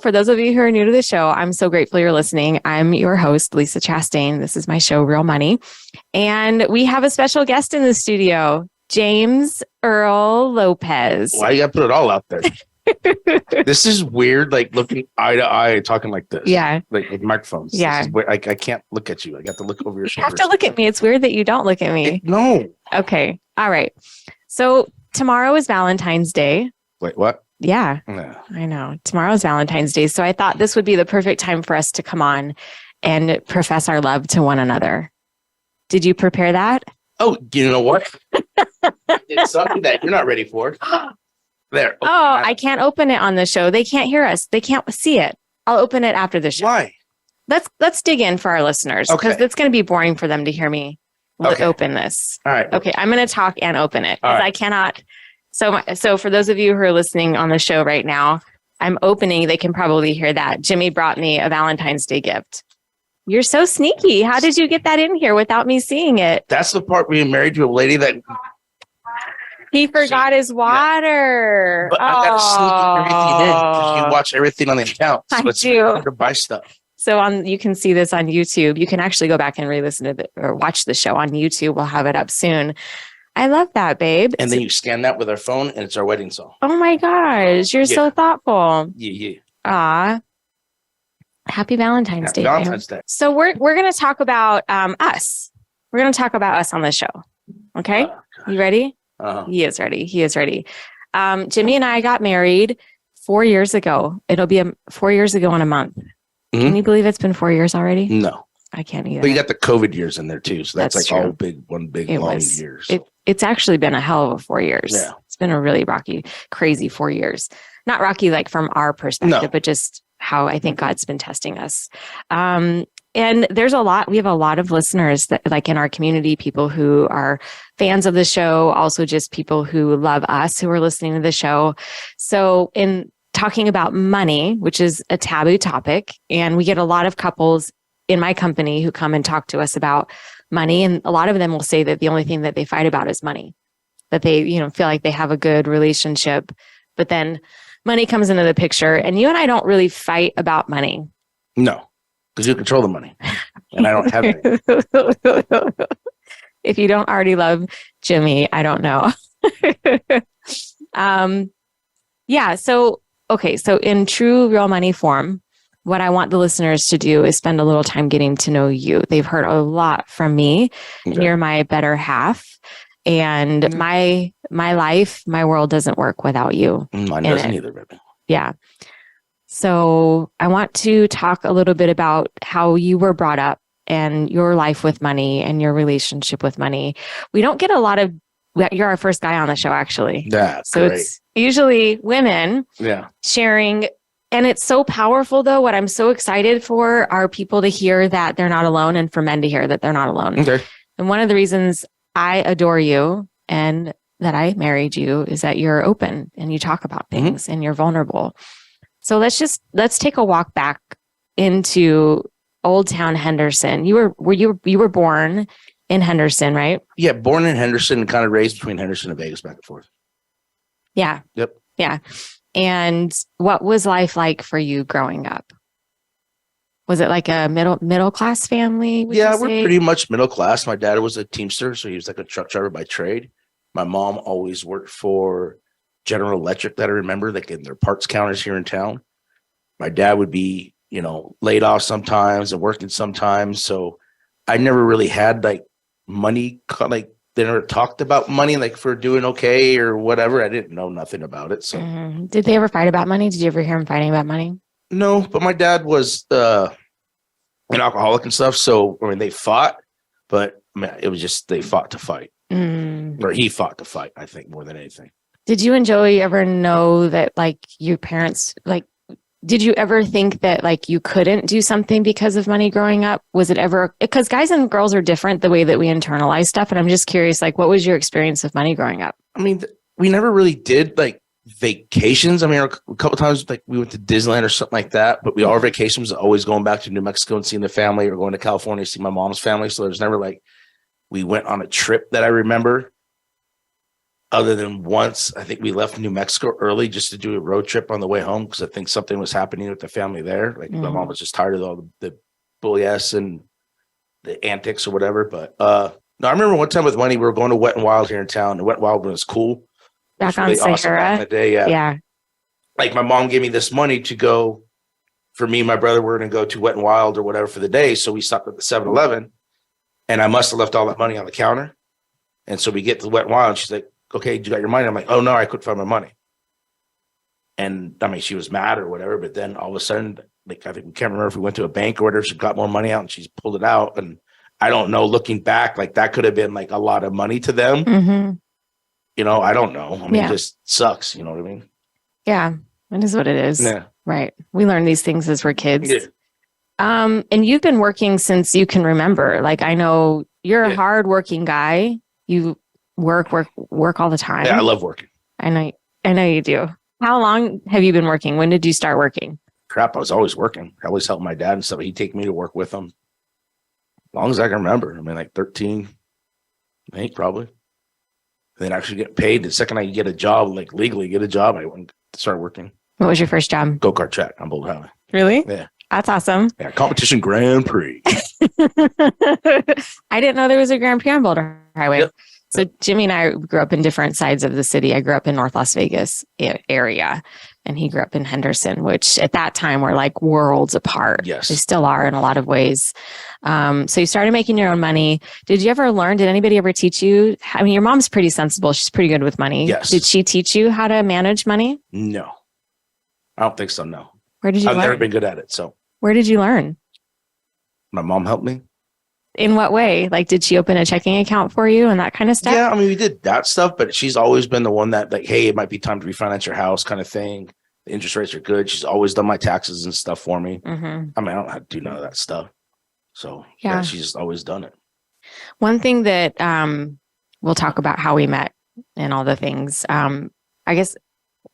For those of you who are new to the show, I'm so grateful you're listening. I'm your host, Lisa Chastain. This is my show, Real Money. And we have a special guest in the studio, James Earl Lopez. Why you got to put it all out there? This is weird, like looking eye to eye, talking like this. Yeah. Like with microphones. Yeah. I can't look at you. I got to look over your shoulder. You have to look at me. It's weird that you don't look at me. No. Okay. All right. So tomorrow is Valentine's Day. Wait, what? Yeah, No. I know. Tomorrow's Valentine's Day. So I thought this would be the perfect time for us to come on and profess our love to one another. Did you prepare that? Oh, you know what? It's something that you're not ready for. There. Oh, I can't open it on the show. They can't hear us. They can't see it. I'll open it after the show. Why? Let's dig in for our listeners because it's going to be boring for them to hear me open this. All right. Okay, I'm going to talk and open it because I cannot. So for those of you who are listening on the show right now, I'm opening. They can probably hear that. Jimmy brought me a Valentine's Day gift. You're so sneaky. How did you get that in here without me seeing it? That's the part being married to a lady that he forgot his water. But I gotta sneak everything in because you watch everything on the account. So I do. To buy stuff. So you can see this on YouTube. You can actually go back and re-listen to or watch the show on YouTube. We'll have it up soon. I love that, babe. And then you scan that with our phone, and it's our wedding song. Oh my gosh, you're so thoughtful. Yeah. Ah, happy Valentine's Day. Valentine's Day. So we're going to talk about us. We're going to talk about us on the show. Okay, you ready? He is ready. Jimmy and I got married 4 years ago. It'll be 4 years ago in a month. Mm-hmm. Can you believe it's been 4 years already? No. I can't either. But you got the COVID years in there too. So that's like true. all one big long year. So. It's actually been a hell of a 4 years. Yeah. It's been a really rocky, crazy 4 years. Not rocky like from our perspective, but just how I think God's been testing us. And we have a lot of listeners that like in our community, people who are fans of the show, also just people who love us, who are listening to the show. So in talking about money, which is a taboo topic, and we get a lot of couples in my company who come and talk to us about money. And a lot of them will say that the only thing that they fight about is money, that they, feel like they have a good relationship, but then money comes into the picture. And you and I don't really fight about money. No, because you control the money and I don't have it. If you don't already love Jimmy, I don't know. So in true real money form, what I want the listeners to do is spend a little time getting to know you. They've heard a lot from me, and you're my better half. And my life, my world doesn't work without you. Mine doesn't either, baby. Yeah. So I want to talk a little bit about how you were brought up and your life with money and your relationship with money. We don't get a lot of, you're our first guy on the show, actually. That's so great. It's usually women sharing. And it's so powerful, though. What I'm so excited for are people to hear that they're not alone and for men to hear that they're not alone. Okay. And one of the reasons I adore you and that I married you is that you're open and you talk about things and you're vulnerable. So let's take a walk back into Old Town Henderson. You were born in Henderson, right? Yeah, born in Henderson and kind of raised between Henderson and Vegas back and forth. Yeah. Yep. Yeah. And what was life like for you growing up? Was it like a middle class family? Yeah, we're pretty much middle class. My dad was a Teamster, so he was like a truck driver by trade. My mom always worked for General Electric, that I remember, like in their parts counters here in town. My dad would be, laid off sometimes and working sometimes. So I never really had like money, like they never talked about money, like for doing okay or whatever. I didn't know nothing about it. So Did they ever fight about money? Did you ever hear him fighting about money? No, but my dad was an alcoholic and stuff. So, they fought, but it was just, they fought to fight. Or he fought to fight, I think, more than anything. Did you and Joey ever know that like your parents, like, did you ever think that like you couldn't do something because of money growing up? Was it ever, because guys and girls are different the way that we internalize stuff. And I'm just curious, like, what was your experience of money growing up? We never really did like vacations. A couple of times like we went to Disneyland or something like that, but our vacation was always going back to New Mexico and seeing the family or going to California to see my mom's family. So there's never like, we went on a trip that I remember. other than once, I think we left New Mexico early just to do a road trip on the way home because I think something was happening with the family there. Like my mom was just tired of all the bully ass and the antics or whatever. But no, I remember one time with money, we were going to Wet and Wild here in town. And Wet and Wild was cool. Back on Sahara. Awesome back in the day, yeah. Like my mom gave me this money to go for me and my brother. We're going to go to Wet and Wild or whatever for the day. So we stopped at the 7-Eleven and I must have left all that money on the counter. And so we get to Wet and Wild and she's like, okay, you got your money? I'm like, oh no, I couldn't find my money. And I mean, she was mad or whatever, but then all of a sudden, like, I think we can't remember if we went to a bank or whatever, she got more money out and she's pulled it out. And I don't know, looking back, like that could have been like a lot of money to them. Mm-hmm. You know, I don't know. I mean, it just sucks. You know what I mean? Yeah, it is what it is. Yeah. Right. We learn these things as we're kids. Yeah. And you've been working since you can remember. Like, I know you're a hardworking guy. You work all the time. Yeah, I love working. I know you do. How long have you been working? When did you start working? Crap, I was always working. I always helped my dad and stuff. He'd take me to work with him. As long as I can remember. I mean, like 13, I think probably. And then actually get paid. The second I get a job, like legally get a job, I went to start working. What was your first job? Go-kart track on Boulder Highway. Really? Yeah. That's awesome. Yeah, competition Grand Prix. I didn't know there was a Grand Prix on Boulder Highway. Yep. So Jimmy and I grew up in different sides of the city. I grew up in North Las Vegas area, and he grew up in Henderson, which at that time were like worlds apart. Yes. They still are in a lot of ways. So you started making your own money. Did you ever learn? Did anybody ever teach you? I mean, your mom's pretty sensible. She's pretty good with money. Yes. Did she teach you how to manage money? No. I don't think so, no. Where did you learn? I've never been good at it, so. Where did you learn? My mom helped me. In what way? Like, did she open a checking account for you and that kind of stuff? Yeah, I mean, we did that stuff, but she's always been the one that, like, hey, it might be time to refinance your house kind of thing. The interest rates are good. She's always done my taxes and stuff for me. Mm-hmm. I mean, I don't have to do none of that stuff. So, yeah, she's just always done it. One thing that we'll talk about how we met and all the things. I guess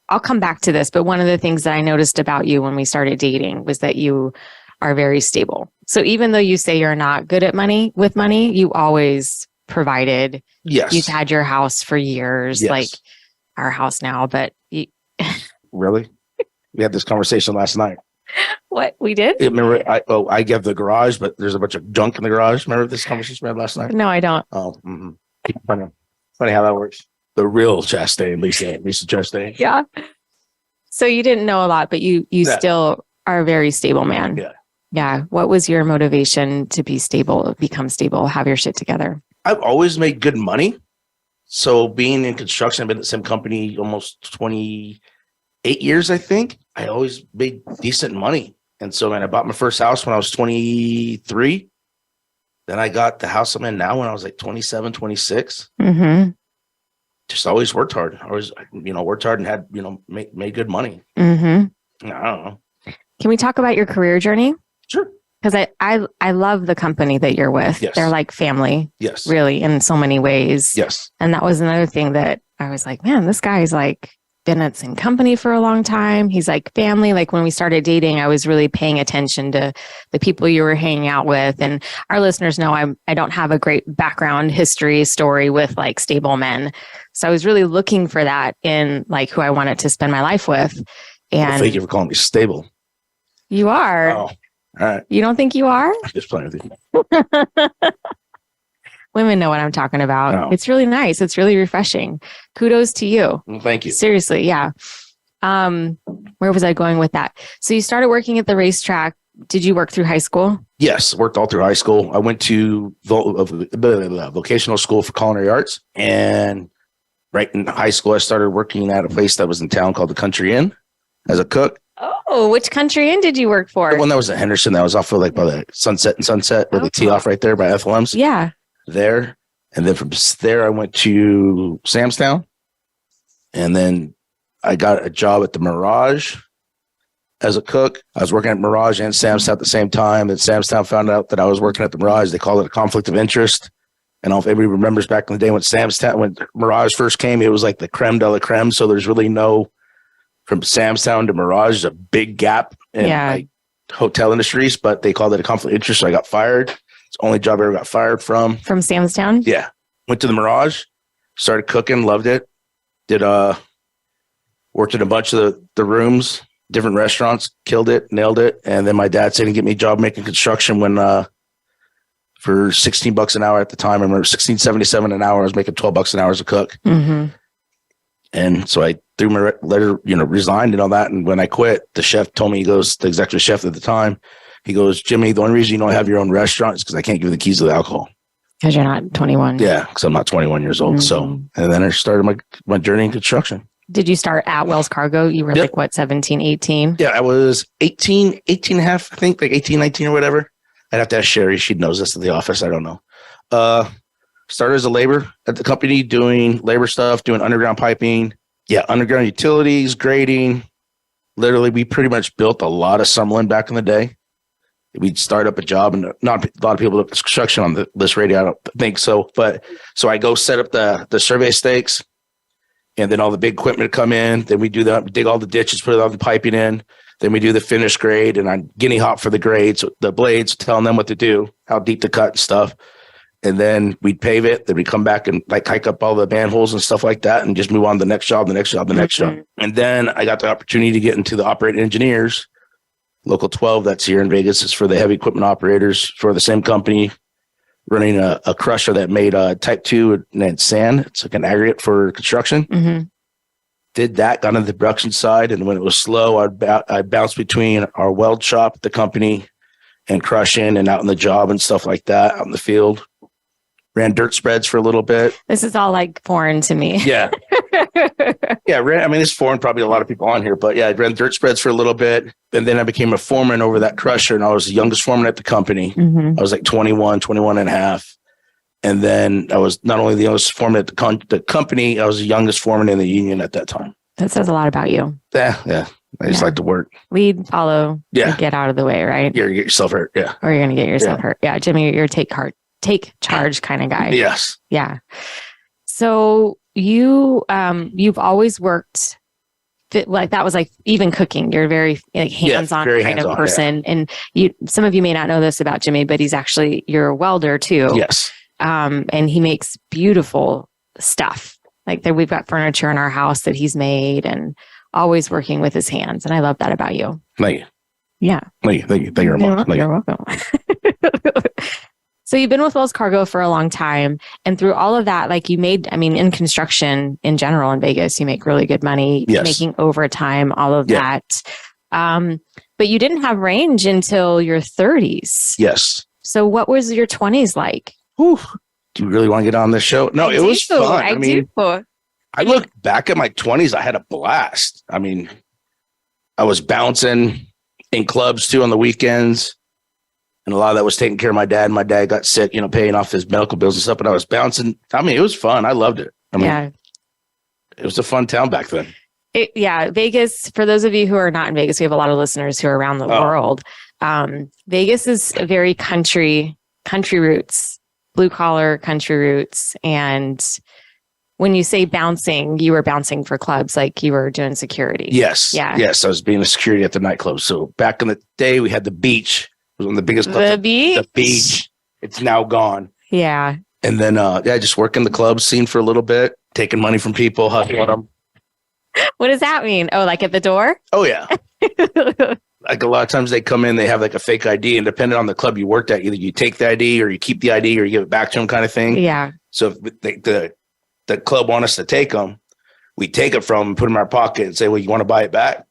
I'll come back to this, but one of the things that I noticed about you when we started dating was that you are very stable. So even though you say you're not good at money, you always provided. Yes. You've had your house for years, yes. like our house now, but you... Really? We had this conversation last night. What we did? Remember, I gave the garage, but there's a bunch of junk in the garage. Remember this conversation we had last night? No, I don't. Oh, mm-hmm. Funny how that works. The real Chastain, Lisa Chastain. Yeah. So you didn't know a lot, but you still are a very stable man. Yeah. Yeah. What was your motivation to be stable, become stable, have your shit together? I've always made good money. So being in construction, I've been at the same company almost 28 years, I think. I always made decent money. And so, man, I bought my first house when I was 23. Then I got the house I'm in now when I was like 27, 26. Mm-hmm. Just always worked hard. I always, worked hard and had, made good money. Mm-hmm. I don't know. Can we talk about your career journey? Sure. Because I love the company that you're with. Yes. They're like family. Yes. Really, in so many ways. Yes. And that was another thing that I was like, man, this guy's like been at the same company for a long time. He's like family. Like when we started dating, I was really paying attention to the people you were hanging out with. And our listeners know I don't have a great background history story with like stable men. So I was really looking for that in like who I wanted to spend my life with. And well, thank you for calling me stable. You are. Oh, all right. You don't think you are? I'm just playing with you. Women know what I'm talking about. No. It's really nice. It's really refreshing. Kudos to you. Well, thank you. Seriously. Yeah. Where was I going with that? So you started working at the racetrack. Did you work through high school? Yes. Worked all through high school. I went to vocational school for culinary arts. And right in high school, I started working at a place that was in town called the Country Inn as a cook. Oh, which Country Inn did you work for? The one that was at Henderson, that was off of like by the Sunset and Sunset, where the tee off right there by Ethelham's. Yeah. There. And then from there, I went to Samstown. And then I got a job at the Mirage as a cook. I was working at Mirage and Samstown at the same time. And Samstown found out that I was working at the Mirage. They called it a conflict of interest. And if anybody remembers back in the day when Mirage first came, it was like the creme de la creme. So there's really no, from Samstown to Mirage, there's a big gap in like hotel industries, but they called it a conflict of interest. So I got fired. It's the only job I ever got fired from. From Samstown? Yeah. Went to the Mirage, started cooking, loved it. Did worked in a bunch of the rooms, different restaurants, killed it, nailed it. And then my dad said he'd get me a job making construction when for $16 an hour at the time. I remember $16.77 an hour. I was making $12 an hour as a cook. Mm-hmm. And so I threw my letter, resigned and all that. And when I quit, the chef told me, he goes, the executive chef at the time, he goes, Jimmy, the only reason you don't have your own restaurant is because I can't give you the keys to the alcohol. Because you're not 21. Yeah, because I'm not 21 years old. Mm-hmm. So, and then I started my journey in construction. Did you start at Wells Cargo? You were like, what, 17, 18? Yeah, I was 18 and a half, I think, like 18, 19 or whatever. I'd have to ask Sherry. She knows this at the office. I don't know. Started as a labor at the company, doing labor stuff, doing underground piping. Yeah, underground utilities, grading. Literally, we pretty much built a lot of Summerlin back in the day. We'd start up a job, and not a lot of people do construction on this radio. I don't think so. But so I go set up the survey stakes, and then all the big equipment come in. Then we do that, dig all the ditches, put all the piping in. Then we do the finish grade, and I'm guinea hop for the grades, the blades, telling them what to do, how deep to cut and stuff. And then we'd pave it. Then we come back and like hike up all the manholes and stuff like that, and just move on to the next job, the next job, the next job. And then I got the opportunity to get into the operating engineers. Local 12 that's here in Vegas is for the heavy equipment operators for the same company, running a crusher that made type 2 and sand. It's like an aggregate for construction. Mm-hmm. Did that, got on the production side. And when it was slow, I'd bounce between our weld shop, the company, and crushing and out in the job and stuff like that, out in the field. Ran dirt spreads for a little bit. This is all like foreign to me. Yeah. Yeah. It's foreign, probably a lot of people on here, but yeah, I ran dirt spreads for a little bit. And then I became a foreman over that crusher, and I was the youngest foreman at the company. Mm-hmm. I was like 21 and a half. And then I was not only the youngest foreman at the company, I was the youngest foreman in the union at that time. That says a lot about you. Yeah. I just like to work. Lead, follow, get out of the way, right? You're going to get yourself hurt. Yeah. Or you're going to get yourself hurt. Yeah. Jimmy, you're take charge kind of guy. Yes. Yeah. So you've always worked like that was like even cooking. You're very like hands-on kind hands-on, of person. Yeah. And some of you may not know this about Jimmy, but you're a welder too. Yes. And he makes beautiful stuff. Like we've got furniture in our house that he's made and always working with his hands. And I love that about you. Thank you. Yeah. Thank you very much. You're welcome. So you've been with Wells Cargo for a long time, and through all of that, like in construction in general in Vegas, you make really good money, making overtime, all of that. But you didn't have range until your 30s. Yes. So what was your 20s like? Whew. Do you really want to get on this show? No, it was fun. I look back at my 20s, I had a blast. I was bouncing in clubs too on the weekends. And a lot of that was taking care of my dad. My dad got sick, paying off his medical bills and stuff. But I was bouncing. It was fun. I loved it. It was a fun town back then. Vegas, for those of you who are not in Vegas, we have a lot of listeners who are around the world. Vegas is a very country roots, blue collar country roots. And when you say bouncing, you were bouncing for clubs, like you were doing security. Yes. Yeah. Yes. I was being a security at the nightclub. So back in the day, we had the beach. It was one of the biggest clubs. The beach. It's now gone. Yeah. And then, just working the club scene for a little bit, taking money from people, hustling them. What does that mean? Oh, like at the door? Oh, yeah. Like a lot of times they come in, they have like a fake ID, and depending on the club you worked at, either you take the ID or you keep the ID or you give it back to them kind of thing. Yeah. So if the club want us to take them, we take it from them, put them in our pocket and say, well, you want to buy it back?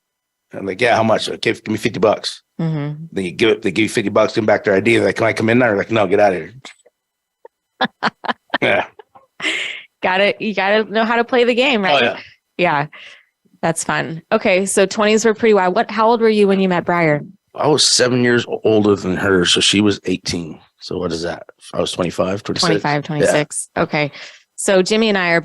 And I'm like, yeah, how much? Okay, give me $50. Mm-hmm. Then they give you $50, give them back their ID. They're like, can I come in there? They're like, no, get out of here. Yeah. You gotta know how to play the game, right? Oh, yeah. Yeah. That's fun. Okay. So 20s were pretty wild. How old were you when you met Briar? I was 7 years older than her. So she was 18. So what is that? I was 25, 26. 25, 26. Yeah. Okay. So Jimmy and I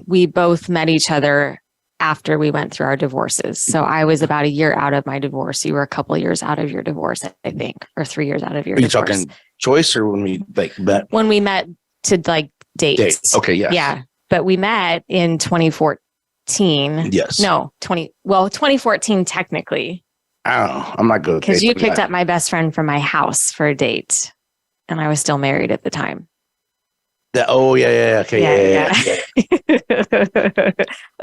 we both met each other after we went through our divorces. So I was about a year out of my divorce. You were a couple of years out of your divorce, I think, or 3 years out of your divorce. Are you talking choice or when we met? When we met to date. Okay. Yeah. Yeah. But we met in 2014. Yes. No, 2014 technically. I don't know. I'm not good. Because you picked up my best friend from my house for a date, and I was still married at the time. Okay. Yeah.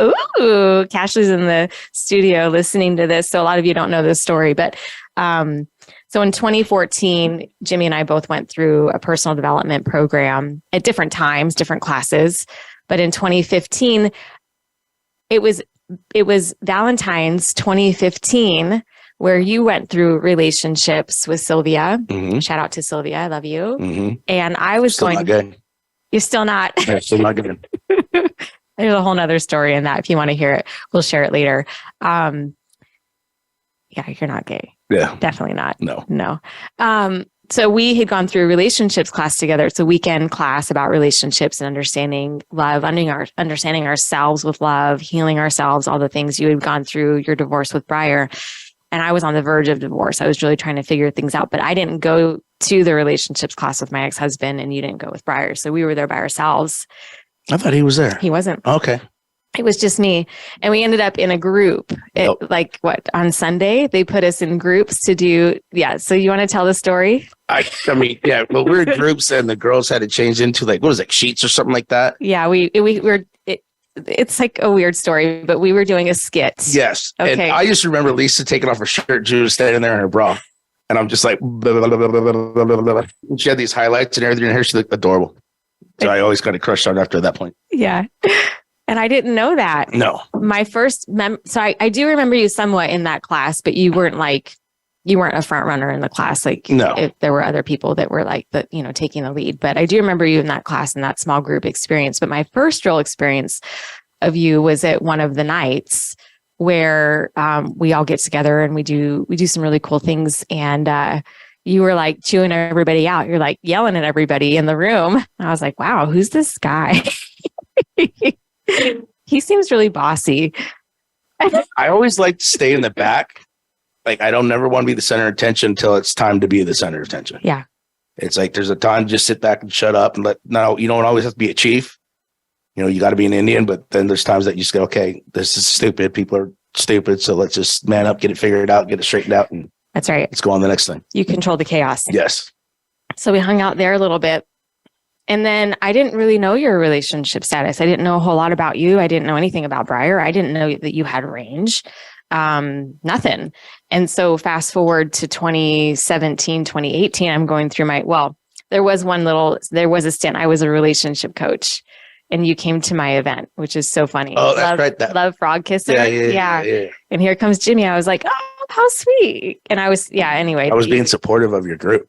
Ooh, Cashley's in the studio listening to this. So a lot of you don't know this story, but so in 2014, Jimmy and I both went through a personal development program at different times, different classes. But in 2015, it was Valentine's 2015 where you went through relationships with Sylvia. Mm-hmm. Shout out to Sylvia. I love you. Mm-hmm. And I was Still going. not good. You're still not. Yeah, still not good. There's a whole nother story in that. If you want to hear it, we'll share it later. Yeah, you're not gay. Yeah. Definitely not. No. So we had gone through a relationships class together. It's a weekend class about relationships and understanding love, understanding ourselves with love, healing ourselves, all the things you had gone through your divorce with Briar. And I was on the verge of divorce. I was really trying to figure things out, but I didn't go to the relationships class with my ex-husband and you didn't go with Briar. So we were there by ourselves. I thought he was there. He wasn't. Okay. It was just me. And we ended up in a group. On Sunday, they put us in groups to do. Yeah. So you want to tell the story? I mean, yeah. Well, we were in groups and the girls had to change into sheets or something like that. Yeah. It's like a weird story, but we were doing a skit. Yes. Okay. And I just remember Lisa taking off her shirt. She was standing there in her bra. And I'm just like, blah, blah, blah, blah, blah, blah, blah. She had these highlights and everything in her. She looked adorable. So I always kind of crushed on after that point. Yeah. And I didn't know that. No. My first so I do remember you somewhat in that class, but you weren't a front runner in the class. No. If there were other people that were taking the lead. But I do remember you in that class, in that small group experience. But my first real experience of you was at one of the nights where we all get together and we do some really cool things. And you were like chewing everybody out. You're like yelling at everybody in the room. And I was like, wow, who's this guy? He seems really bossy. I always like to stay in the back. Like, I don't never want to be the center of attention until it's time to be the center of attention. Yeah. It's like there's a time to just sit back and shut up and you don't always have to be a chief. You got to be an Indian, but then there's times that you just go, okay, this is stupid. People are stupid. So let's just man up, get it figured out, get it straightened out. And that's right. Let's go on to the next thing. You control the chaos. Yes. So we hung out there a little bit. And then I didn't really know your relationship status. I didn't know a whole lot about you. I didn't know anything about Briar. I didn't know that you had range. Nothing. And so fast forward to 2017, 2018, I'm going through there was a stint. I was a relationship coach and you came to my event, which is so funny. Oh, that's right. Love Frog Kisser. Yeah. And here comes Jimmy. I was like, oh, how sweet. And I was, anyway. I was being supportive of your group.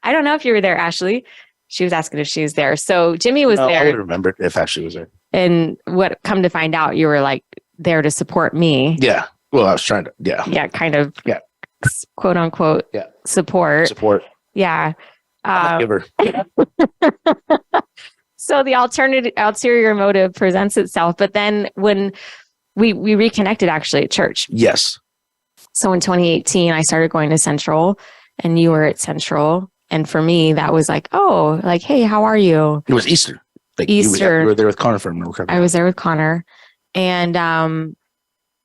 I don't know if you were there, Ashley. She was asking if she was there. So Jimmy was there. I would remember if Ashley was there. And come to find out, you were there to support me. Yeah. Well, I was trying to, yeah. Yeah, kind of. Yeah. Quote unquote. Yeah. Support. Yeah. Give her. So the ulterior motive presents itself. But then when we reconnected actually at church. Yes. So in 2018, I started going to Central and you were at Central. And for me, that was hey, how are you? It was Easter. Easter. You were there with Connor for a minute. I was there with Connor. And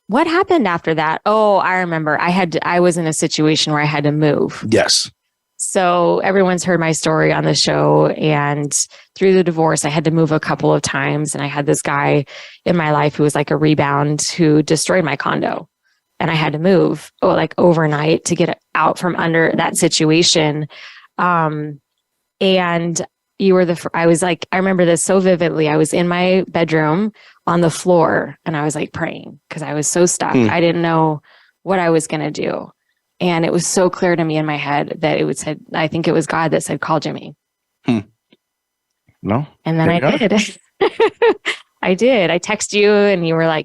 what happened after that? Oh, I remember. I was in a situation where I had to move. Yes. So everyone's heard my story on the show. And through the divorce, I had to move a couple of times. And I had this guy in my life who was like a rebound who destroyed my condo. And I had to move overnight to get out from under that situation. And you were I remember this so vividly. I was in my bedroom on the floor and I was praying because I was so stuck. I didn't know what I was going to do. And it was so clear to me in my head that I think it was God that said, call Jimmy. No. And then I did. I did. I texted you and you were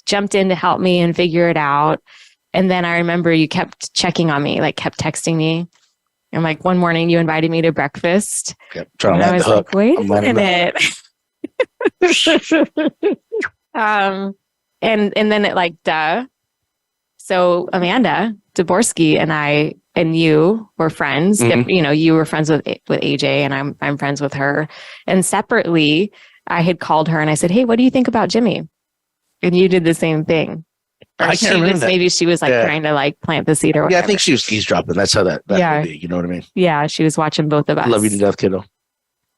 jumped in to help me and figure it out. And then I remember you kept checking on me, kept texting me. And one morning you invited me to breakfast. Yep, trying to I was hook. Wait a minute. And then it duh. So Amanda Dvorsky and you were friends. Mm-hmm. You were friends with AJ and I'm friends with her. And separately, I had called her and I said, hey, what do you think about Jimmy? And you did the same thing. Or I can't remember that. Maybe she was like trying to like plant the seed or whatever. Yeah, I think she was eavesdropping. That's how that would be. You know what I mean? Yeah, she was watching both of us. Love you to death, kiddo.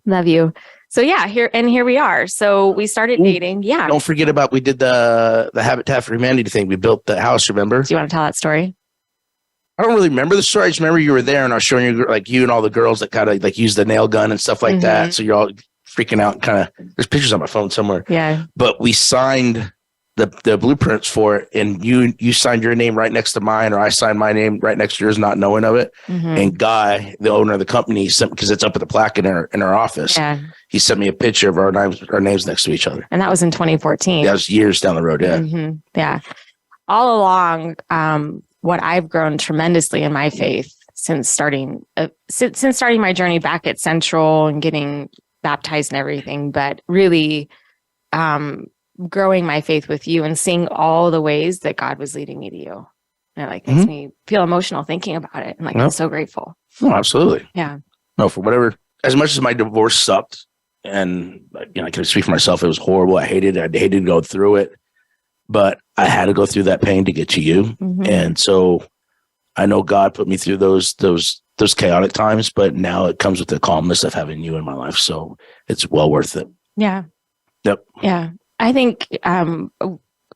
Love you. So yeah, here we are. So we started dating. Yeah. Don't forget about we did the Habitat for Humanity thing. We built the house. Remember? Do you want to tell that story? I don't really remember the story. I just remember you were there, and I was showing you like you and all the girls that kind of like use the nail gun and stuff like that. So you're all freaking out. Kind of. There's pictures on my phone somewhere. Yeah. But we signed the blueprints for it, and you signed your name right next to mine, or I signed my name right next to yours, not knowing of it. And Guy, the owner of the company, sent, because it's up at the plaque in our office. Yeah. He sent me a picture of our names next to each other. And that was in 2014. That was years down the road. Yeah. Yeah. All along, what I've grown tremendously in my faith since starting my journey back at Central and getting baptized and everything, but really growing my faith with you and seeing all the ways that God was leading me to you. And it like makes me feel emotional thinking about it. And like, I'm so grateful. Oh, absolutely. Yeah. No, for whatever, as much as my divorce sucked, and I can speak for myself, it was horrible. I hated to go through it, but I had to go through that pain to get to you. And so I know God put me through those chaotic times, but now it comes with the calmness of having you in my life. So it's well worth it. Yeah. Yep. Yeah. I think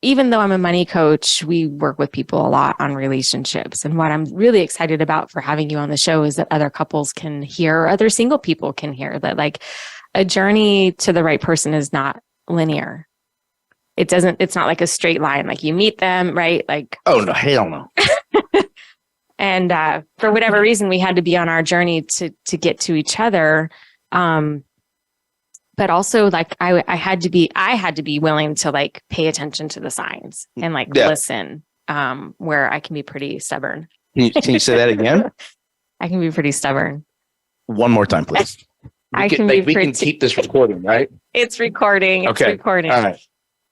even though I'm a money coach, we work with people a lot on relationships. And what I'm really excited about for having you on the show is that other couples can hear, other single people can hear that like a journey to the right person is not linear. It's not like a straight line. Like you meet them, right? Like, oh no, hell no. And for whatever reason, we had to be on our journey to get to each other. But also like I had to be willing to like pay attention to the signs and like listen, where I can be pretty stubborn. Can you say that again? I can be pretty stubborn. One more time, please. We can keep this recording, right? It's recording. Okay. It's recording. All right.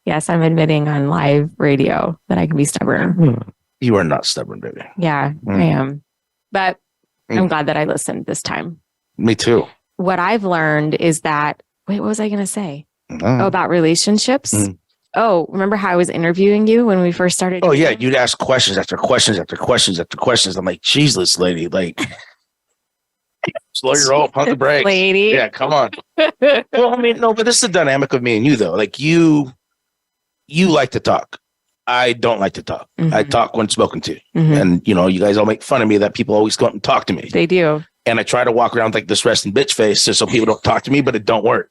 Yes, I'm admitting on live radio that I can be stubborn. You are not stubborn, baby. Yeah, I am. But I'm glad that I listened this time. Me too. What I've learned is that, wait, what was I going to say? About relationships. Oh, remember how I was interviewing you when we first started? Oh, yeah. You'd ask questions after questions after questions after questions. I'm like, Jesus, lady, like, slow your roll, pump the brakes. Lady. Yeah, come on. Well, I mean, no, but this is the dynamic of me and you, though. Like, you like to talk. I don't like to talk. I talk when spoken to. And, you guys all make fun of me that people always go up and talk to me. They do. And I try to walk around with like this resting bitch face so people don't talk to me, but it don't work.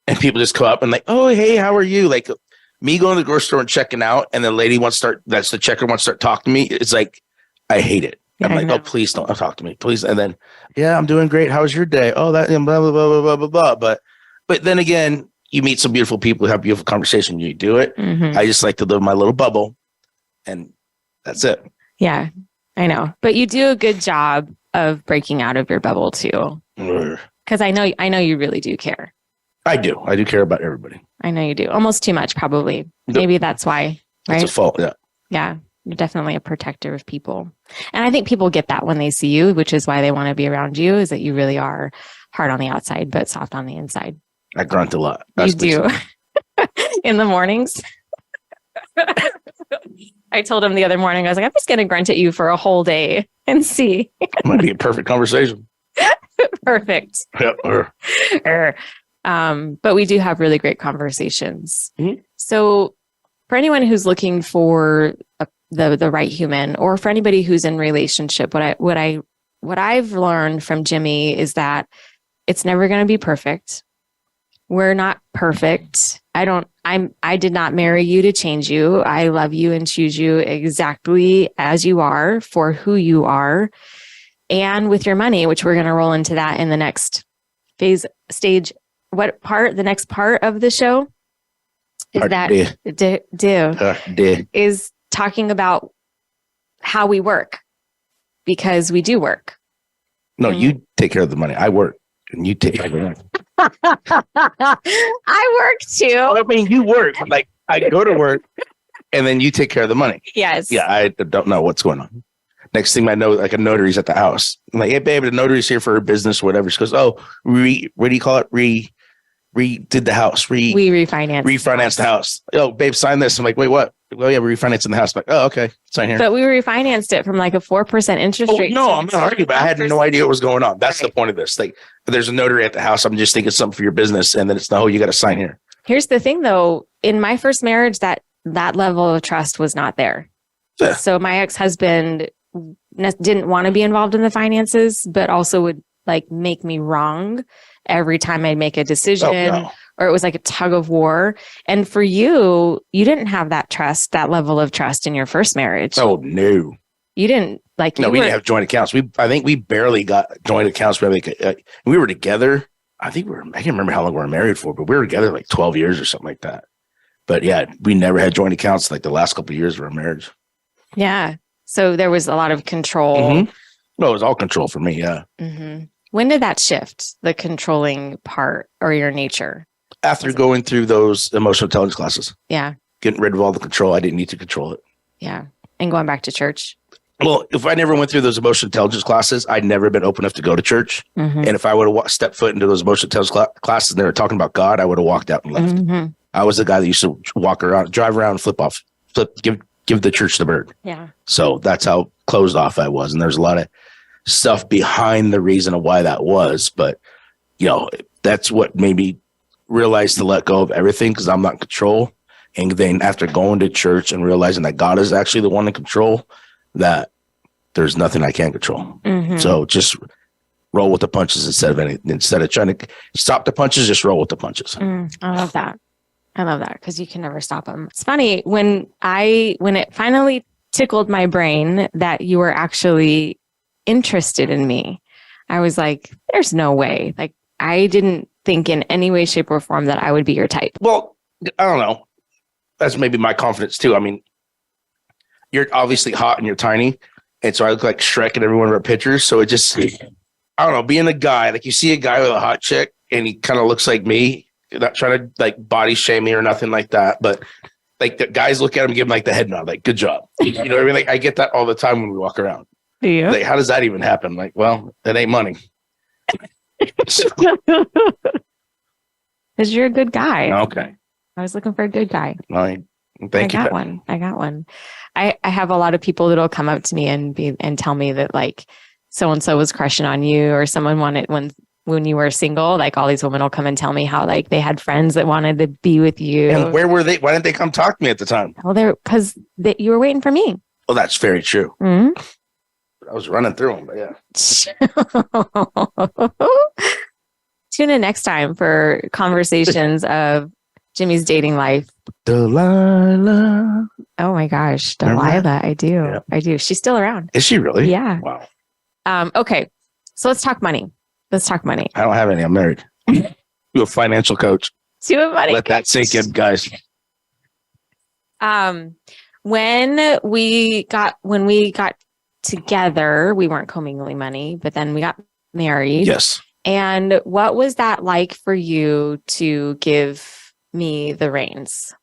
And people just come up and like, oh, hey, how are you? Like me going to the grocery store and checking out, and the lady wants to start talking to me. It's like, I hate it. I'm like, oh, please don't talk to me, please. And then, yeah, I'm doing great. How was your day? Oh, that, blah, blah, blah, blah, blah, blah, blah. But then again, you meet some beautiful people who have beautiful conversation. You do it. I just like to live my little bubble, and that's it. Yeah, I know. But you do a good job of breaking out of your bubble too. Because I know you really do care. I do care about everybody. I know you do. Almost too much, probably. Maybe that's why. Right? That's a fault. Yeah. Yeah. You're definitely a protector of people. And I think people get that when they see you, which is why they want to be around you, is that you really are hard on the outside, but soft on the inside. I grunt a lot. You do. In the mornings. I told him the other morning, I was like, I'm just going to grunt at you for a whole day and see. Might be a perfect conversation. Perfect. Yep. But we do have really great conversations. So for anyone who's looking for the right human, or for anybody who's in relationship, what I've learned from Jimmy is that it's never going to be perfect. We're not perfect. I did not marry you to change you. I love you and choose you exactly as you are, for who you are, and with your money, which we're going to roll into that in the next stage. What part? The next part of the show is talking about how we work, because we do work. No, you take care of the money. I work, and you take care of the money. I work too. I mean, you work. Like, I go to work, and then you take care of the money. Yes. Yeah, I don't know what's going on. Next thing I know, like a notary's at the house. I'm like, hey, babe, the notary's here for her business or whatever. She goes, oh, what do you call it? Redid the house. We refinanced. Refinanced the house. Oh, babe, sign this. I'm like, wait, what? well, yeah, we're refinancing the house. Like, oh, okay, sign here. But we refinanced it from like a 4% interest rate. No, I'm not arguing, but I had no idea what was going on. That's the point of this. Like, there's a notary at the house. I'm just thinking something for your business, and then it's no, you got to sign here. Here's the thing, though. In my first marriage, that level of trust was not there. Yeah. So my ex-husband didn't want to be involved in the finances, but also would like make me wrong every time I make a decision, or it was like a tug of war. And for you, you didn't have that trust, that level of trust in your first marriage. Oh, no. You didn't like. No, we didn't have joint accounts. I think we barely got joint accounts. We were together. I can't remember how long we were married for, but we were together like 12 years or something like that. But yeah, we never had joint accounts like the last couple of years of our marriage. Yeah. So there was a lot of control. Mm-hmm. No, it was all control for me. Yeah. Mm-hmm. When did that shift, the controlling part or your nature? After going through those emotional intelligence classes. Yeah. Getting rid of all the control. I didn't need to control it. Yeah. And going back to church. Well, if I never went through those emotional intelligence classes, I'd never been open enough to go to church. Mm-hmm. And if I would have stepped foot into those emotional intelligence classes and they were talking about God, I would have walked out and left. Mm-hmm. I was the guy that used to walk around, drive around, give the church the bird. Yeah. So that's how closed off I was. And there's a lot of stuff behind the reason of why that was. But, that's what made me realize to let go of everything because I'm not in control. And then after going to church and realizing that God is actually the one in control, that there's nothing I can't control. Mm-hmm. So just roll with the punches instead of trying to stop the punches, just roll with the punches. I love that. Because you can never stop them. It's funny when it finally tickled my brain that you were actually interested in me. I was like, there's no way. Like I didn't think in any way, shape, or form that I would be your type. Well, I don't know. That's maybe my confidence too. I mean, you're obviously hot and you're tiny. And so I look like Shrek in every one of our pictures. So it just, I don't know, being a guy, like you see a guy with a hot chick and he kind of looks like me. You're not trying to like body shame me or nothing like that. But like the guys look at him, give him like the head nod, like, good job. You know what I mean? Like I get that all the time when we walk around. Do you? Like, how does that even happen? Like, well, it ain't money. Because you're a good guy. Okay. I was looking for a good guy. Thank you. I got one. I have a lot of people that'll come up to me and tell me that like so-and-so was crushing on you or someone wanted when you were single, like all these women will come and tell me how like they had friends that wanted to be with you. And where were they? Why didn't they come talk to me at the time? Well, because you were waiting for me. Well, that's very true. Mm-hmm. I was running through them, but yeah. Tune in next time for conversations of Jimmy's dating life. Delilah. Oh my gosh, Delilah. I do. Yeah. I do. She's still around. Is she really? Yeah. Wow. Okay. So let's talk money. I don't have any. I'm married. To a financial coach. Let that sink in, guys. When we got together, we weren't commingling money, but then we got married. Yes. And what was that like for you to give me the reins?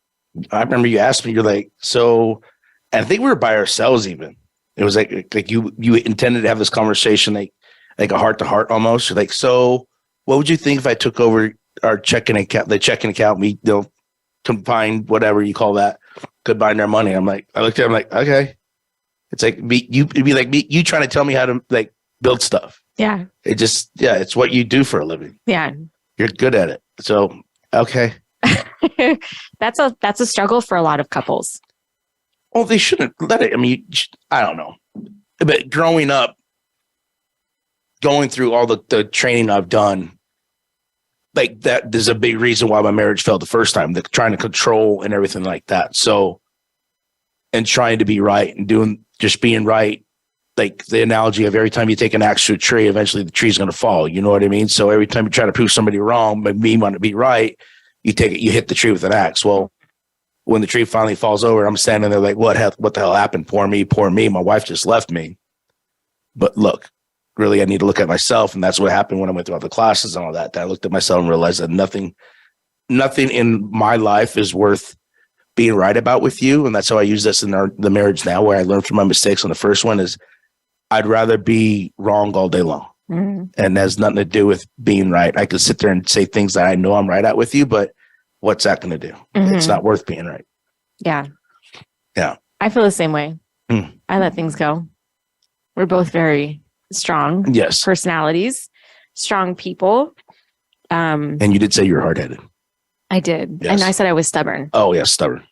I remember you asked me, you're like, so, and I think we were by ourselves even. It was like you intended to have this conversation, like a heart to heart almost. You're like, so what would you think if I took over our checking account, we combine whatever you call that, combine our money. I looked at him like, okay. It's like it'd be like me, you trying to tell me how to like build stuff. Yeah. It's what you do for a living. Yeah. You're good at it. So, okay. That's a struggle for a lot of couples. Well, they shouldn't let it. I mean, I don't know. But growing up, going through all the training I've done, like that, there's a big reason why my marriage failed the first time, trying to control and everything like that. So, and trying to be right and just being right. Like the analogy of every time you take an axe to a tree, eventually the tree's going to fall. You know what I mean? So every time you try to prove somebody wrong, but me want to be right, you hit the tree with an axe. Well, when the tree finally falls over, I'm standing there like, what the hell happened? Poor me. My wife just left me. But look, really, I need to look at myself. And that's what happened when I went through all the classes and all that. I looked at myself and realized that nothing in my life is worth being right about with you. And that's how I use this in the marriage now, where I learned from my mistakes on the first one is I'd rather be wrong all day long. Mm-hmm. And it has nothing to do with being right. I could sit there and say things that I know I'm right at with you, but what's that going to do? Mm-hmm. It's not worth being right. Yeah. Yeah. I feel the same way. I let things go. We're both very strong personalities, strong people. And you did say you were hard-headed. I did. Yes. And I said I was stubborn. Oh, yeah, stubborn.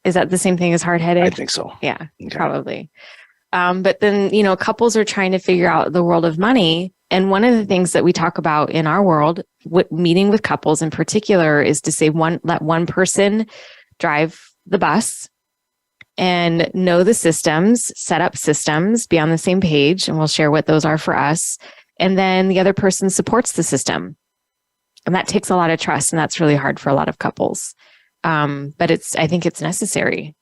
Is that the same thing as hard-headed? I think so. Yeah, probably. But then, you know, couples are trying to figure out the world of money. And one of the things that we talk about in our world, meeting with couples in particular, is to say let one person drive the bus and know the systems, set up systems, be on the same page, and we'll share what those are for us. And then the other person supports the system. And that takes a lot of trust, and that's really hard for a lot of couples. But I think it's necessary.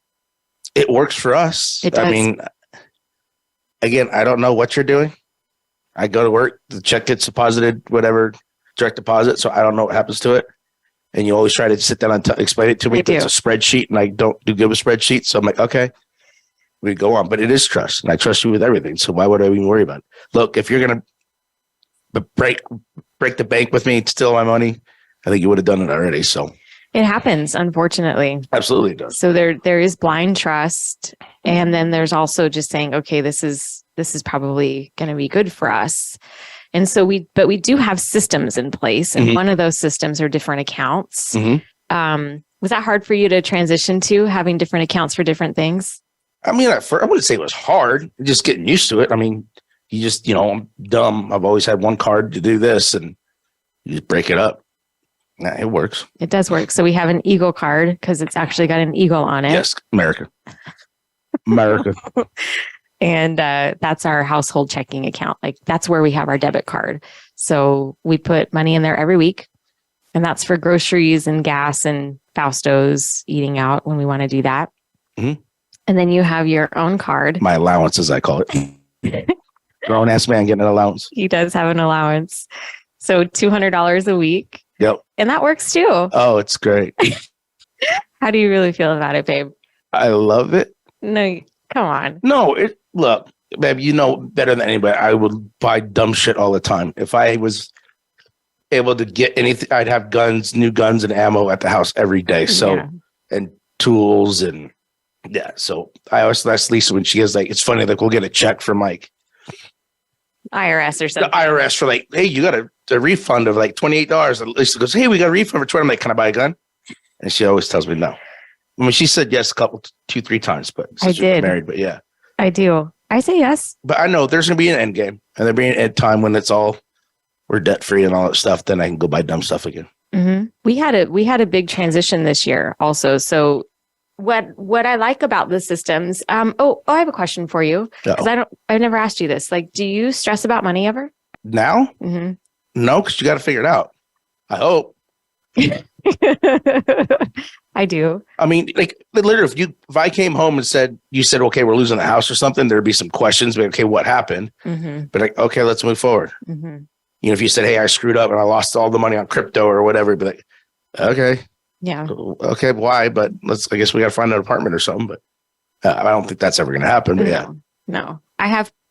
It works for us. It does. I mean, again, I don't know what you're doing. I go to work, the check gets deposited, whatever, direct deposit. So I don't know what happens to it. And you always try to sit down and explain it to me. It's a spreadsheet, and I don't do good with spreadsheets. So I'm like, okay, we go on. But it is trust, and I trust you with everything. So why would I even worry about it? Look, if you're going to break the bank with me, steal my money, I think you would have done it already. So it happens, unfortunately. Absolutely it does. So there is blind trust. And then there's also just saying, okay, this is probably going to be good for us. And so we do have systems in place. And one of those systems are different accounts. Was that hard for you to transition to, having different accounts for different things? I mean, I wouldn't say it was hard, just getting used to it. I mean, you just, I'm dumb. I've always had one card to do this, and you just break it up. Nah, it works. It does work. So we have an Eagle card because it's actually got an eagle on it. Yes, America. America. And that's our household checking account. Like, that's where we have our debit card. So we put money in there every week. And that's for groceries and gas and Fausto's, eating out when we want to do that. And then you have your own card. My allowance, as I call it. Grown ass man getting an allowance. He does have an allowance. So $200 a week. Yep. And that works too. Oh, it's great. How do you really feel about it, babe? I love it. No, come on. No, look, babe, you know better than anybody. I would buy dumb shit all the time. If I was able to get anything, I'd have new guns and ammo at the house every day. So, and tools and So I always ask Lisa when she is like, it's funny, like we'll get a check from like IRS or something. The IRS for like, hey, you got a refund of like $28. And Lisa goes, hey, we got a refund for $20. I'm like, can I buy a gun? And she always tells me no. I mean, she said yes 2-3 times, but I did. Married, but yeah, I do. I say yes. But I know there's gonna be an end game, and there'll be an end time when we're debt free and all that stuff. Then I can go buy dumb stuff again. We had a big transition this year also. So what I like about the systems, I have a question for you, because I've never asked you this. Like, do you stress about money ever? Now? No, because you got to figure it out. I hope. I do. I mean, like literally, if I came home and you said, okay, we're losing the house or something, there'd be some questions. But okay, what happened? But like, okay, let's move forward. You know, if you said, hey, I screwed up and I lost all the money on crypto or whatever, but like, okay. Yeah. Okay, why? But I guess we got to find an apartment or something. But I don't think that's ever going to happen. But No.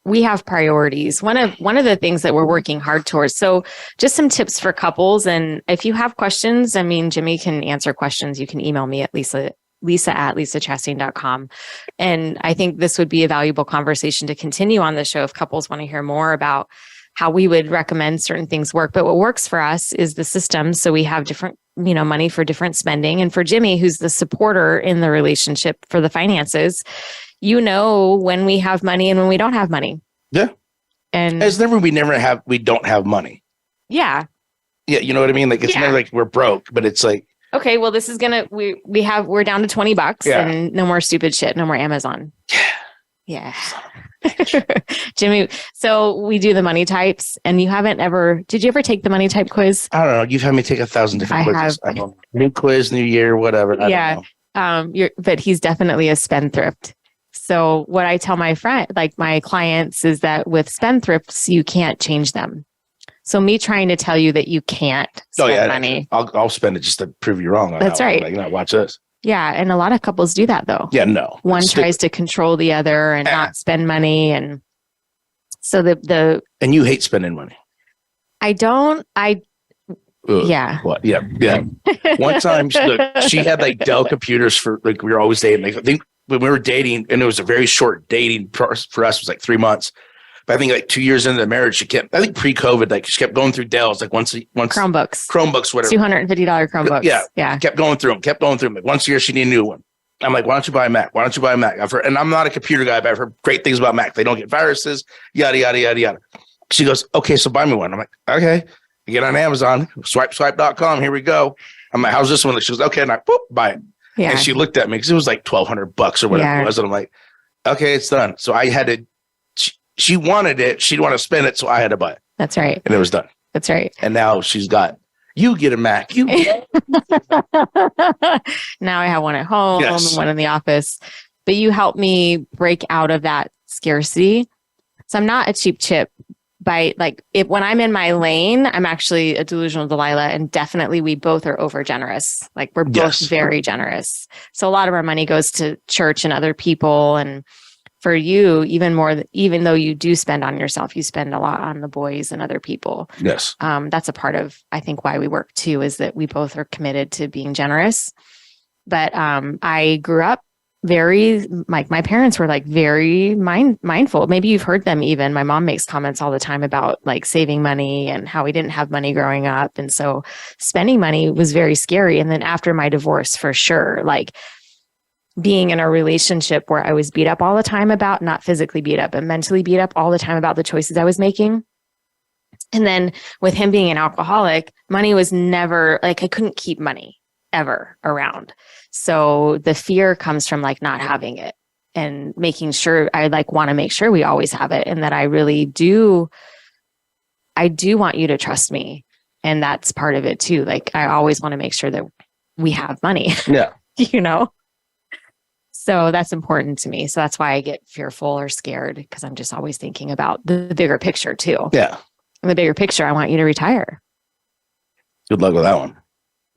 We have priorities. One of the things that we're working hard towards. So just some tips for couples. And if you have questions, I mean, Jimmy can answer questions. You can email me at Lisa at lisachastain.com. And I think this would be a valuable conversation to continue on the show if couples want to hear more about how we would recommend certain things work. But what works for us is the system. So we have different, money for different spending. And for Jimmy, who's the supporter in the relationship for the finances, when we have money and when we don't have money. Yeah. And we don't have money. Yeah. Yeah. You know what I mean? Like, it's never like we're broke, but it's like, okay, well, this is we're down to $20 and no more stupid shit. No more Amazon. Yeah. Jimmy, so we do the money types, and did you ever take the money type quiz? I don't know. You've had me take 1,000 different quizzes. I don't know. New quiz, new year, whatever. I don't know. But he's definitely a spendthrift. So what I tell my clients is that with spendthrifts, you can't change them. So me trying to tell you that you can't spend money. I'll spend it just to prove you wrong. That's right. Like, watch this. Yeah. And a lot of couples do that though. Yeah, no. One tries to control the other and not spend money. And so and you hate spending money. I don't. Yeah. What? Yeah. Yeah. One time she had like Dell computers for like, we were always dating. Like, I think when we were dating, and it was a very short dating for us, it was like 3 months. But I think like 2 years into the marriage, I think pre-COVID, like she kept going through Dell's, like once Chromebooks, whatever. $250 Chromebooks. Yeah. Kept going through them. Like once a year, she needed a new one. I'm like, why don't you buy a Mac? I've heard, and I'm not a computer guy, but I've heard great things about Mac. They don't get viruses, yada, yada, yada, yada. She goes, okay, so buy me one. I'm like, okay. You get on Amazon, swipe.com. Here we go. I'm like, how's this one? She goes, okay. And I buy it. Yeah. And she looked at me because it was like $1,200 or whatever it was. And I'm like, okay, it's done. So I had to, she wanted it. She didn't want to spend it. So I had to buy it. That's right. And it was done. That's right. And now she's got, you get a Mac. Now I have one at home and one in the office. But you helped me break out of that scarcity. So I'm not a cheap chip. When I'm in my lane, I'm actually a delusional Delilah, and definitely we both are over generous. Like we're both very generous. So a lot of our money goes to church and other people. And for you, even though you do spend on yourself, you spend a lot on the boys and other people. Yes. That's a part of, I think, why we work too, is that we both are committed to being generous. But I grew up my parents were like very mindful. Maybe you've heard them even. My mom makes comments all the time about like saving money and how we didn't have money growing up. And so spending money was very scary. And then after my divorce, for sure, like being in a relationship where I was beat up all the time about, not physically beat up, but mentally beat up all the time about the choices I was making. And then with him being an alcoholic, money was never like, I couldn't keep money ever around. So the fear comes from like not having it and making sure I like want to make sure we always have it. And that I really do. I do want you to trust me. And that's part of it too. Like I always want to make sure that we have money. Yeah. So that's important to me. So that's why I get fearful or scared, because I'm just always thinking about the bigger picture too. Yeah. In the bigger picture, I want you to retire. Good luck with that one.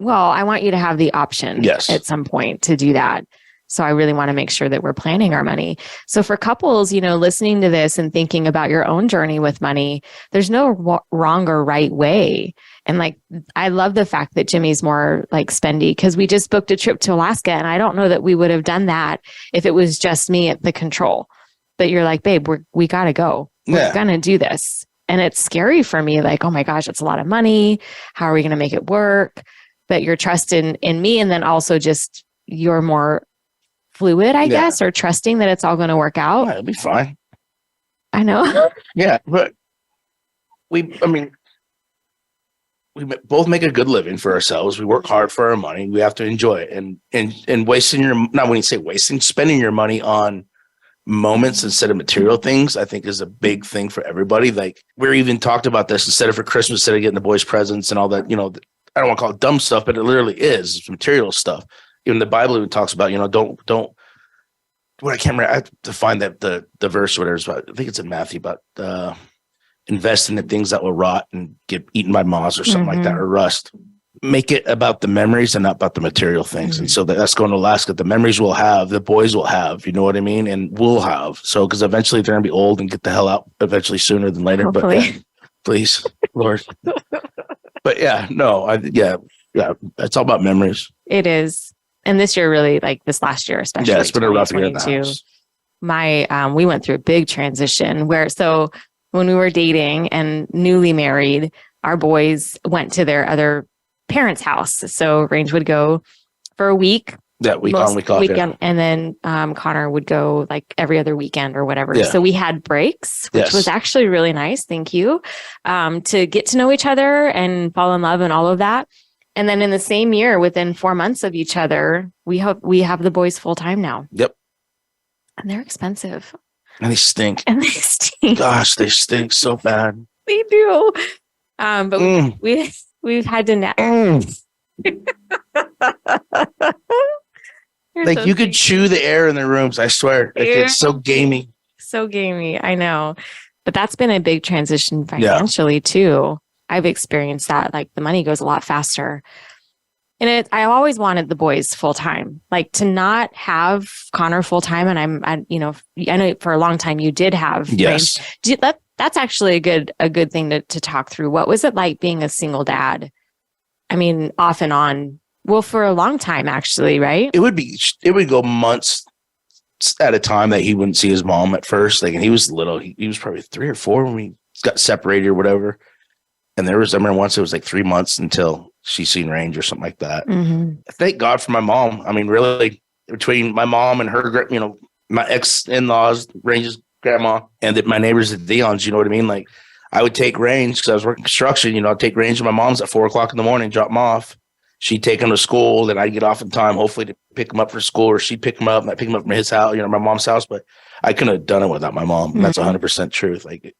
Well, I want you to have the option at some point to do that. So I really want to make sure that we're planning our money. So for couples, listening to this and thinking about your own journey with money, there's no wrong or right way. And like, I love the fact that Jimmy's more like spendy, because we just booked a trip to Alaska. And I don't know that we would have done that if it was just me at the control. But you're like, babe, we got to go. We're going to do this. And it's scary for me. Like, oh my gosh, it's a lot of money. How are we going to make it work? But you're trusting in me. And then also just you're more fluid, I guess, or trusting that it's all going to work out. Yeah, it'll be fine. I know. Yeah. But we both make a good living for ourselves. We work hard for our money. We have to enjoy it. And wasting spending your money on moments instead of material things, I think is a big thing for everybody. Like we're even talked about this, instead of for Christmas, instead of getting the boys presents and all that, I don't want to call it dumb stuff, but it literally is. It's material stuff. Even the Bible even talks about, don't. What I can't remember. I have to find that the verse or whatever. I think it's in Matthew about invest in the things that will rot and get eaten by moths or something like that, or rust. Make it about the memories and not about the material things. And so that's going to Alaska. The memories we'll have, the boys will have. You know what I mean? And we'll have. So because eventually they're going to be old and get the hell out. Eventually, sooner than later. Hopefully. But please, Lord. But it's all about memories. It is. And this year, really, like this last year, especially. Yeah, it's been a rough year in the house. We went through a big transition so when we were dating and newly married, our boys went to their other parents' house. So Range would go for a week. Yeah, week on, week off. And then Connor would go like every other weekend or whatever. Yeah. So we had breaks, which was actually really nice. Thank you. To get to know each other and fall in love and all of that. And then in the same year, within 4 months of each other, we have the boys full time now. Yep. And they're expensive. And they stink. Gosh, they stink so bad. They do. But we've had to like you could chew the air in the rooms. I swear. It's so gamey. So gamey. I know. But that's been a big transition financially too. I've experienced that. Like the money goes a lot faster. And I always wanted the boys full time, like to not have Connor full time. And I know for a long time you did have. Yes. That's actually a good thing to talk through. What was it like being a single dad? I mean, off and on. Well, for a long time, actually, right? It would go months at a time that he wouldn't see his mom at first. Like, and he was little. He was probably 3 or 4 when we got separated or whatever. And I remember once it was like 3 months until she seen Range or something like that. Mm-hmm. Thank God for my mom. I mean, really, between my mom and her, my ex-in-laws, Range's grandma, and my neighbors at Dion's, you know what I mean? Like, I would take Range because I was working construction. I'd take Range to my mom's at 4 o'clock in the morning, drop him off. She'd take him to school. Then I'd get off in time, hopefully to pick him up for school, or she'd pick him up and I'd pick him up from his house, my mom's house. But I couldn't have done it without my mom. Mm-hmm. That's 100% truth. Like,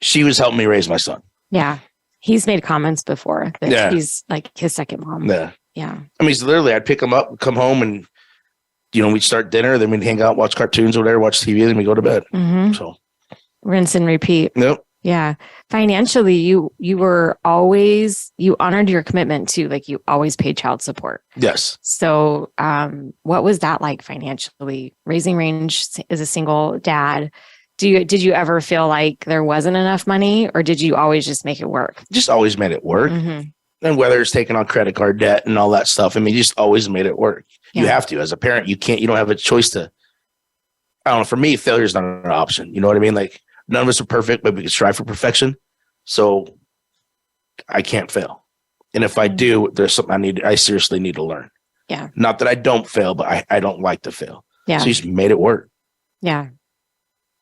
she was helping me raise my son. Yeah. He's made comments before that she's like his second mom. Yeah. Yeah. I mean, literally, I'd pick him up, come home, and, we'd start dinner, then we'd hang out, watch cartoons or whatever, watch TV, then we go to bed. Mm-hmm. So rinse and repeat. Nope. Yeah. Financially, you honored your commitment to, like, you always paid child support. Yes. So what was that like financially? Raising Range as a single dad, did you ever feel like there wasn't enough money, or did you always just make it work? Just always made it work. Mm-hmm. And whether it's taking on credit card debt and all that stuff, I mean, just always made it work. Yeah. You have to. As a parent, you don't have a choice to, I don't know, for me, failure is not an option. You know what I mean? Like, none of us are perfect, but we can strive for perfection. So I can't fail. And if I do, there's something I seriously need to learn. Yeah. Not that I don't fail, but I don't like to fail. Yeah. So you just made it work. Yeah.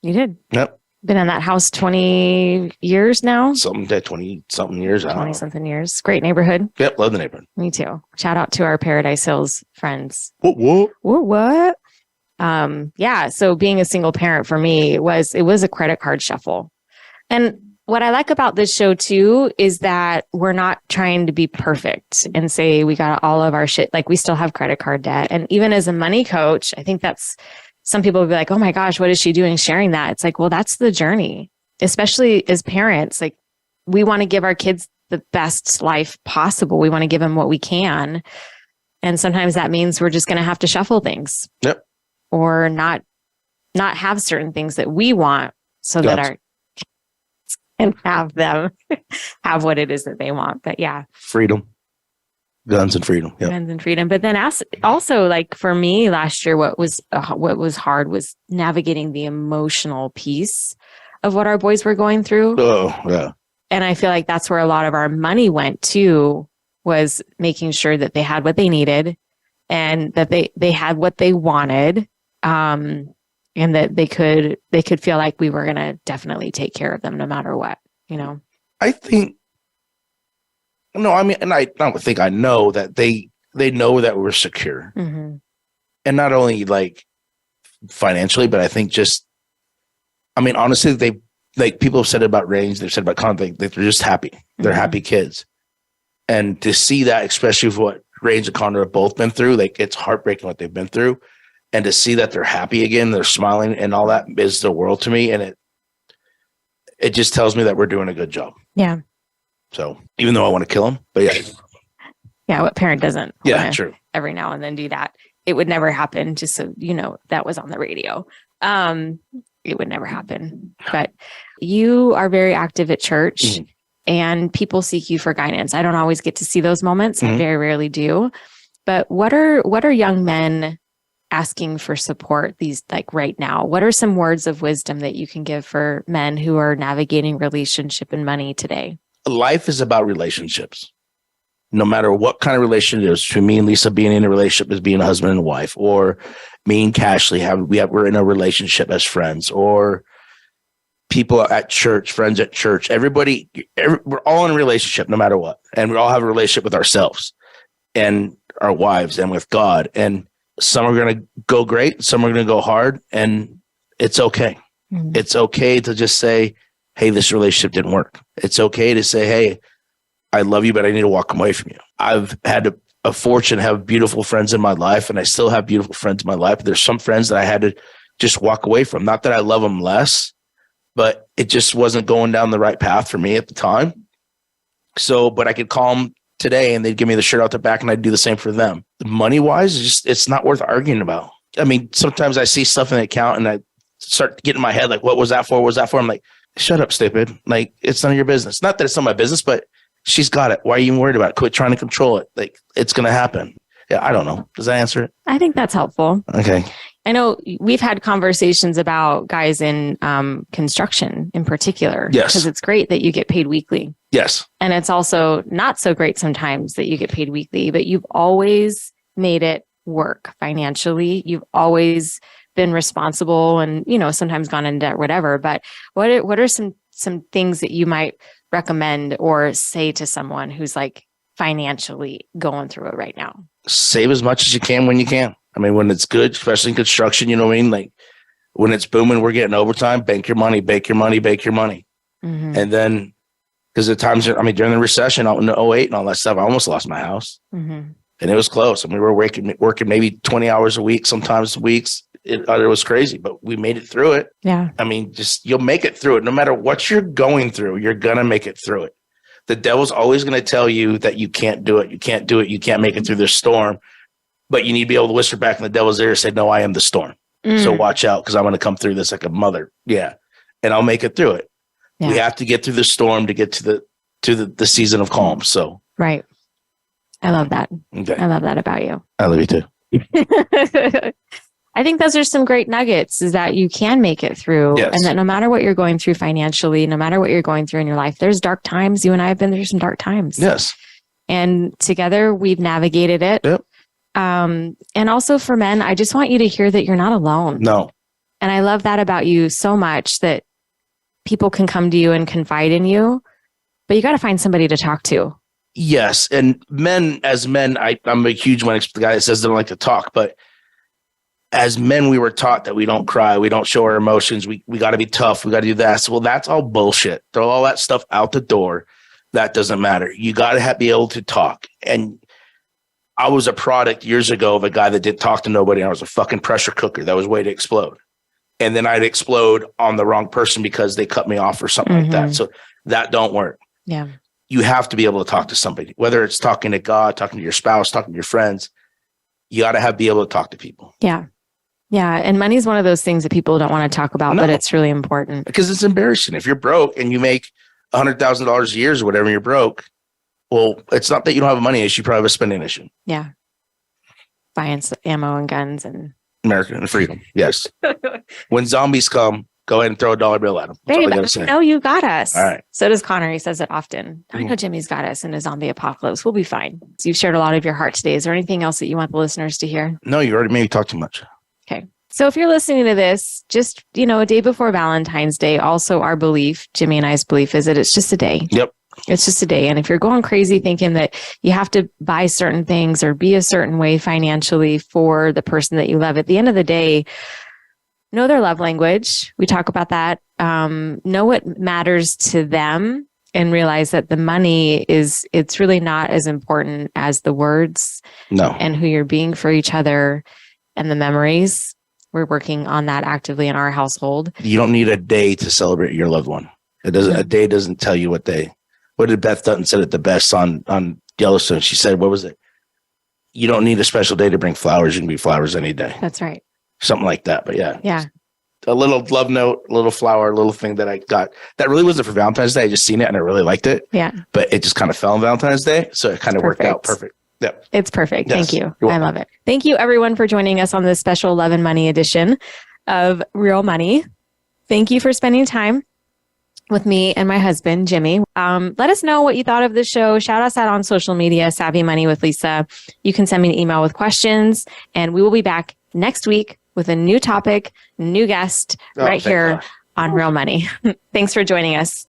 You did. Yep. Been in that house 20 years now? 20-something years. 20-something years. Great neighborhood. Yep. Love the neighborhood. Me too. Shout out to our Paradise Hills friends. What? Yeah. So being a single parent for me was a credit card shuffle. And what I like about this show too is that we're not trying to be perfect and say we got all of our shit. Like, we still have credit card debt. And even as a money coach, I think that's, some people will be like, oh my gosh, what is she doing sharing that? It's like, well, that's the journey, especially as parents. Like, we want to give our kids the best life possible. We want to give them what we can. And sometimes that means we're just going to have to shuffle things. Yep. Or not have certain things that we want so that our and have them have what it is that they want. But yeah. Freedom. Guns and freedom. Yep. Guns and freedom. But then also, like, for me last year, what was hard was navigating the emotional piece of what our boys were going through. Oh, yeah. And I feel like that's where a lot of our money went to, was making sure that they had what they needed and that they had what they wanted. And that they could feel like we were going to definitely take care of them no matter what, I think, no, I mean, and I don't think I know that they know that we're secure. Mm-hmm. And not only like financially, but I think honestly, people have said it about Range, they've said about Con, they're just happy. They're happy kids. And to see that, especially with what Range and Connor have both been through, like, it's heartbreaking what they've been through. And to see that they're happy again, they're smiling and all that is the world to me. And it just tells me that we're doing a good job. Yeah. So even though I want to kill them, but yeah. Yeah. What parent doesn't? Yeah, true. Every now and then do that. It would never happen. Just so that was on the radio. It would never happen. But you are very active at church, mm-hmm. and people seek you for guidance. I don't always get to see those moments. Mm-hmm. I very rarely do. But what are young men asking for support right now? What are some words of wisdom that you can give for men who are navigating relationship and money today? Life is about relationships. No matter what kind of relationship it is, to me and Lisa being in a relationship as being a husband and wife, or me and Cashley we're in a relationship as friends, or people at church, friends at church, we're all in a relationship no matter what. And we all have a relationship with ourselves and our wives and with God. And some are going to go great. Some are going to go hard, and it's okay. Mm-hmm. It's okay to just say, hey, this relationship didn't work. It's okay to say, hey, I love you, but I need to walk away from you. I've had a fortune to have beautiful friends in my life, and I still have beautiful friends in my life. But there's some friends that I had to just walk away from. Not that I love them less, but it just wasn't going down the right path for me at the time. So, but I could call them today and they'd give me the shirt out the back, and I'd do the same for them. Money wise, it's not worth arguing about. I mean, sometimes I see stuff in the account and I start getting in my head, like, what was that for? What was that for? I'm like, shut up, stupid. Like, it's none of your business. Not that it's not my business, but she's got it. Why are you even worried about it? Quit trying to control it. Like, it's going to happen. Yeah, I don't know. Does that answer it? I think that's helpful. Okay. I know we've had conversations about guys in construction in particular. Yes. Because it's great that you get paid weekly. Yes. And it's also not so great sometimes that you get paid weekly, but you've always made it work financially. You've always been responsible and, sometimes gone in debt, whatever. But what are some things that you might recommend or say to someone who's like financially going through it right now? Save as much as you can when you can. I mean, when it's good, especially in construction, you know what I mean? Like when it's booming, we're getting overtime, bank your money, bake your money, bake your money. Mm-hmm. And then, because at times, during the recession out in 2008 and all that stuff, I almost lost my house. Mm-hmm. And it was close. We were working maybe 20 hours a week, sometimes weeks. It was crazy, but we made it through it. Yeah. You'll make it through it. No matter what you're going through, you're going to make it through it. The devil's always going to tell you that you can't do it. You can't do it. You can't make it through this storm. But you need to be able to whisper back in the devil's ear and say, no, I am the storm. So watch out because I'm going to come through this like a mother. Yeah. And I'll make it through it. Yeah. We have to get through the storm to get to the season of calm. So. Right. I love that. Okay. I love that about you. I love you too. I think those are some great nuggets, is that you can make it through. Yes. And that no matter what you're going through financially, no matter what you're going through in your life, there's dark times. You and I have been through some dark times. Yes. And together we've navigated it. Yep. And also for men, I just want you to hear that you're not alone. No. And I love that about you so much, that people can come to you and confide in you, but you got to find somebody to talk to. Yes. And as men, I'm a huge one. The guy that says they don't like to talk, but as men, we were taught that we don't cry. We don't show our emotions. We got to be tough. We got to do that. So, well, that's all bullshit. Throw all that stuff out the door. That doesn't matter. You got to be able to talk. And I was a product years ago of a guy that didn't talk to nobody. I was a fucking pressure cooker that was way to explode. And then I'd explode on the wrong person because they cut me off or something like that. So that don't work. Yeah. You have to be able to talk to somebody, whether it's talking to God, talking to your spouse, talking to your friends. You got to be able to talk to people. Yeah. Yeah. And money is one of those things that people don't want to talk about, but it's really important. Because it's embarrassing. If you're broke and you make $100,000 a year or whatever, you're broke. Well, it's not that you don't have money issue. You probably have a spending issue. Yeah. Buying ammo and guns and America and freedom. Yes. When zombies come, go ahead and throw a dollar bill at them. That's all I gotta say. No, you got us. All right. So does Connor. He says it often. I know Jimmy's got us in a zombie apocalypse. We'll be fine. So you've shared a lot of your heart today. Is there anything else that you want the listeners to hear? No, you already made me talk too much. Okay. So if you're listening to this, just, a day before Valentine's Day, also our belief, Jimmy and I's belief, is that it's just a day. Yep. It's just a day. And if you're going crazy thinking that you have to buy certain things or be a certain way financially for the person that you love, at the end of the day, know their love language. We talk about that. Know what matters to them and realize that the money it's really not as important as the words. No. And who you're being for each other and the memories. We're working on that actively in our household. You don't need a day to celebrate your loved one. It doesn't. A day doesn't tell you what day. What did Beth Dutton said it the best on Yellowstone? She said, what was it? You don't need a special day to bring flowers. You can be flowers any day. That's right. Something like that. But yeah. Yeah. A little love note, a little flower, a little thing that I got. That really wasn't for Valentine's Day. I just seen it and I really liked it. Yeah. But it just kind of fell on Valentine's Day. So it kind of worked out perfect. Yeah. It's perfect. Yes. Thank you. I love it. Thank you everyone for joining us on this special Love and Money edition of Real Money. Thank you for spending time with me and my husband, Jimmy. Let us know what you thought of the show. Shout us out on social media, Savvy Money with Lisa. You can send me an email with questions, and we will be back next week with a new topic, new guest right here on Real Money. Thanks for joining us.